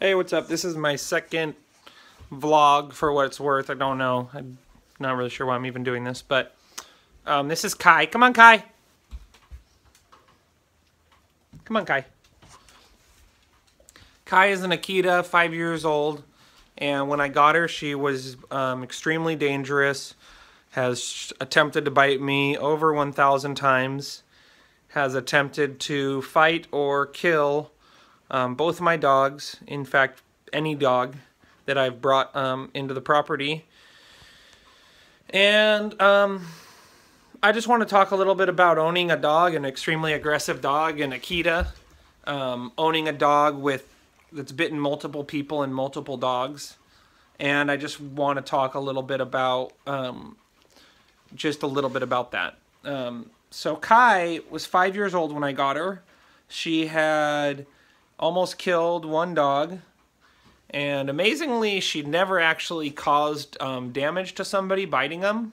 Hey, what's up? This is my second vlog for what it's worth. I don't know. I'm not really sure why I'm even doing this, but this is Kai. Come on, Kai. Come on, Kai. Kai is an Akita, 5 years old, and when I got her, she was extremely dangerous, has attempted to bite me over 1,000 times, has attempted to fight or kill both my dogs, in fact, any dog that I've brought into the property. And I just want to talk a little bit about owning a dog, an extremely aggressive dog, an Akita. Owning a dog that's bitten multiple people and multiple dogs. And I just want to talk a little bit about, that. So Kai was 5 years old when I got her. She had almost killed one dog, and amazingly she never actually caused damage to somebody biting them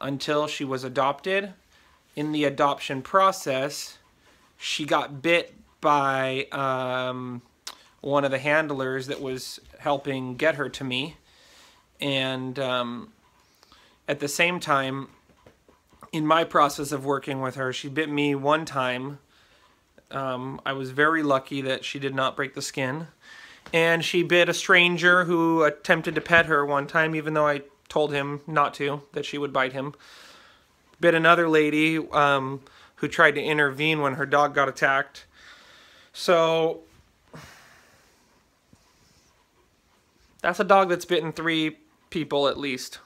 until she was adopted. In the adoption process, she got bit by one of the handlers that was helping get her to me, and at the same time, in my process of working with her, she bit me one time. I was very lucky that she did not break the skin. And she bit a stranger who attempted to pet her one time, even though I told him not to, that she would bite him. Bit another lady who tried to intervene when her dog got attacked. So that's a dog that's bitten 3 people at least.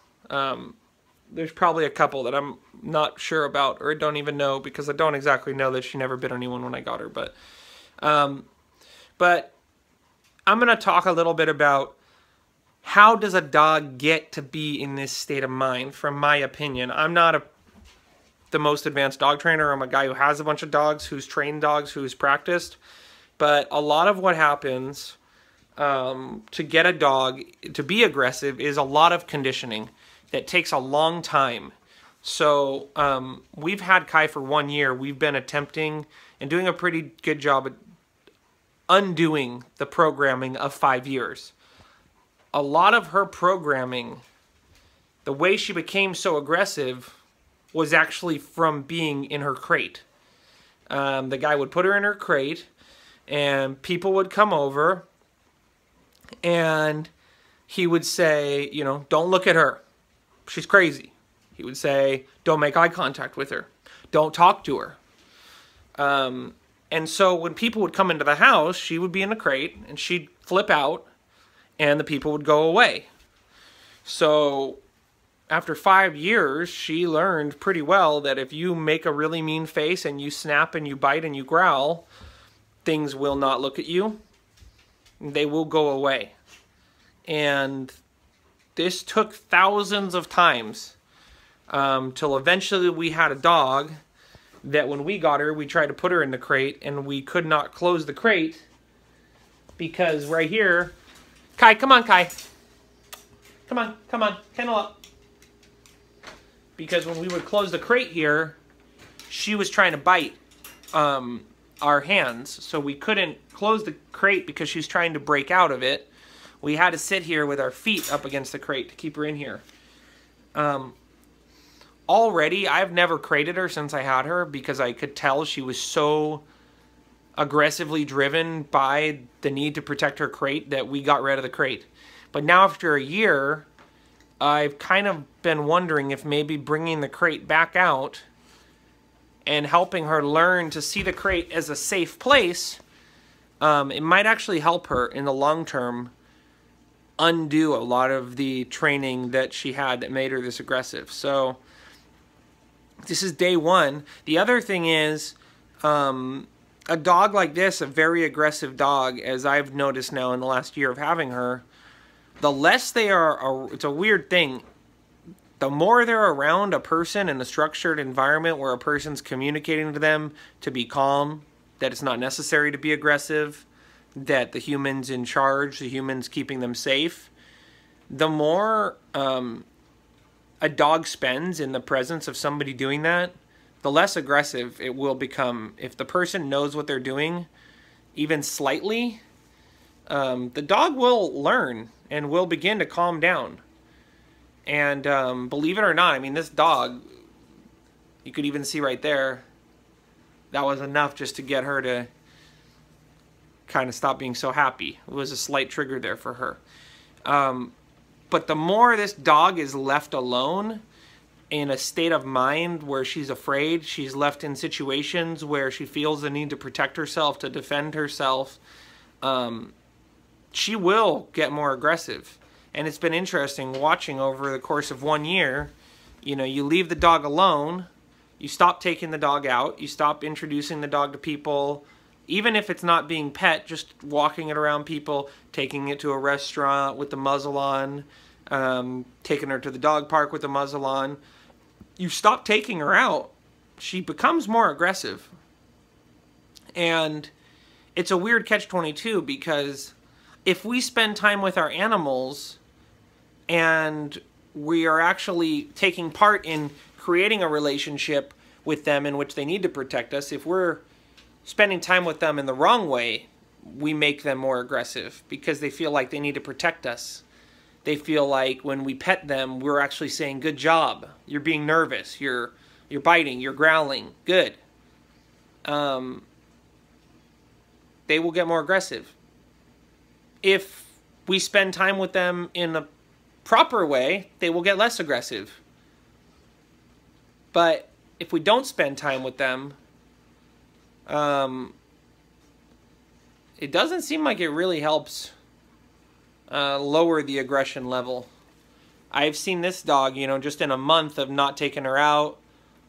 There's probably a couple that I'm not sure about or don't even know, because I don't exactly know that she never bit anyone when I got her. But I'm going to talk a little bit about how does a dog get to be in this state of mind, from my opinion. I'm not the most advanced dog trainer. I'm a guy who has a bunch of dogs, who's trained dogs, who's practiced. But a lot of what happens to get a dog to be aggressive is a lot of conditioning that takes a long time. So we've had Kai for 1 year. We've been attempting and doing a pretty good job at undoing the programming of 5 years. A lot of her programming, the way she became so aggressive, was actually from being in her crate. The guy would put her in her crate, and people would come over, and he would say, you know, don't look at her. She's crazy. He would say, don't make eye contact with her. Don't talk to her. And so when people would come into the house, she would be in a crate, and she'd flip out, and the people would go away. So after 5 years, she learned pretty well that if you make a really mean face and you snap and you bite and you growl, things will not look at you. They will go away. And this took thousands of times till eventually we had a dog that when we got her, we tried to put her in the crate, and we could not close the crate because right here, Kai, come on, Kai. Come on, kennel up. Because when we would close the crate here, she was trying to bite our hands, so we couldn't close the crate because she was trying to break out of it. We had to sit here with our feet up against the crate to keep her in here. Already, I've never crated her since I had her because I could tell she was so aggressively driven by the need to protect her crate that we got rid of the crate. But now after a year, I've kind of been wondering if maybe bringing the crate back out and helping her learn to see the crate as a safe place, it might actually help her in the long term undo a lot of the training that she had that made her this aggressive. So this is day 1. The other thing is, a dog like this, a very aggressive dog, as I've noticed now in the last year of having her, the less they are, it's a weird thing, the more they're around a person in a structured environment where a person's communicating to them to be calm, that it's not necessary to be aggressive, that the human's in charge, the human's keeping them safe, the more a dog spends in the presence of somebody doing that, the less aggressive it will become. If the person knows what they're doing, even slightly, the dog will learn and will begin to calm down. And believe it or not, I mean, this dog, you could even see right there, that was enough just to get her to kind of stop being so happy. It was a slight trigger there for her. But the more this dog is left alone in a state of mind where she's afraid, she's left in situations where she feels the need to protect herself, to defend herself, she will get more aggressive. And it's been interesting watching over the course of 1 year. You know, you leave the dog alone, you stop taking the dog out, you stop introducing the dog to people, even if it's not being pet, just walking it around people, taking it to a restaurant with the muzzle on, taking her to the dog park with the muzzle on. You stop taking her out, she becomes more aggressive. And it's a weird catch-22, because if we spend time with our animals and we are actually taking part in creating a relationship with them in which they need to protect us, if we're spending time with them in the wrong way, we make them more aggressive because they feel like they need to protect us. They feel like when we pet them, we're actually saying, good job, you're being nervous, you're biting, you're growling, good. They will get more aggressive. If we spend time with them in a proper way, they will get less aggressive. But if we don't spend time with them, it doesn't seem like it really helps lower the aggression level. I've seen this dog, you know, just in a month of not taking her out,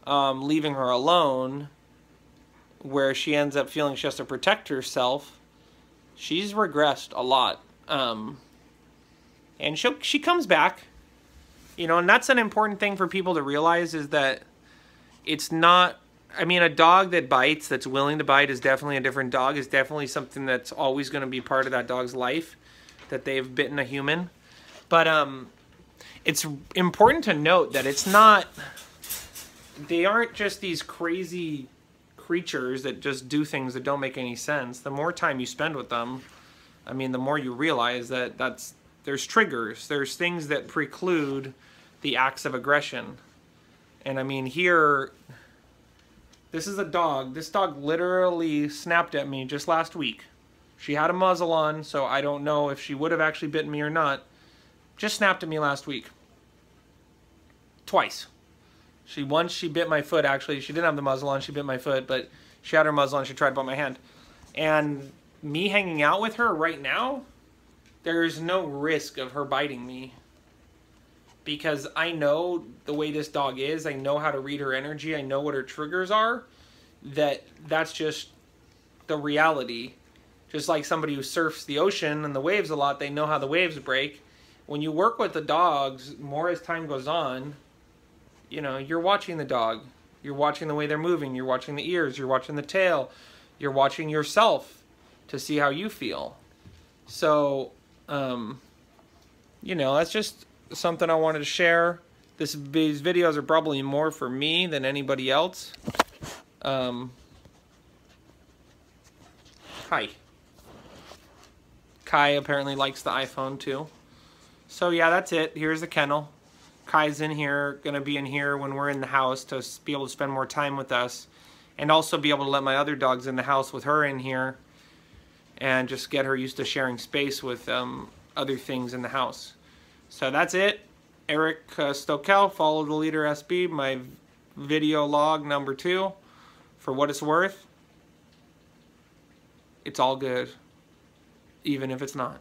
leaving her alone, where she ends up feeling she has to protect herself, she's regressed a lot. And she comes back, you know, and that's an important thing for people to realize, is that it's not, I mean, a dog that bites, that's willing to bite, is definitely a different dog, is definitely something that's always going to be part of that dog's life, that they've bitten a human. But it's important to note that it's not, they aren't just these crazy creatures that just do things that don't make any sense. The more time you spend with them, I mean, the more you realize that there's triggers, there's things that preclude the acts of aggression. And I mean, here, this is a dog. This dog literally snapped at me just last week. She had a muzzle on, so I don't know if she would have actually bitten me or not. Just snapped at me last week. Twice. Once she bit my foot, actually. She didn't have the muzzle on, she bit my foot, but she had her muzzle on, she tried to bite my hand. And me hanging out with her right now, there's no risk of her biting me. Because I know the way this dog is, I know how to read her energy, I know what her triggers are, that's just the reality. Just like somebody who surfs the ocean and the waves a lot, they know how the waves break. When you work with the dogs, more as time goes on, you know, you're watching the dog. You're watching the way they're moving. You're watching the ears. You're watching the tail. You're watching yourself to see how you feel. So, you know, that's just something I wanted to share. These videos are probably more for me than anybody else. Hi. Kai apparently likes the iPhone too. So yeah, that's it. Here's the kennel. Kai's in here, gonna be in here when we're in the house to be able to spend more time with us, and also be able to let my other dogs in the house with her in here, and just get her used to sharing space with other things in the house. So that's it. Eric Stokel, Follow the Leader SB, my video log number 2. For what it's worth, it's all good, even if it's not.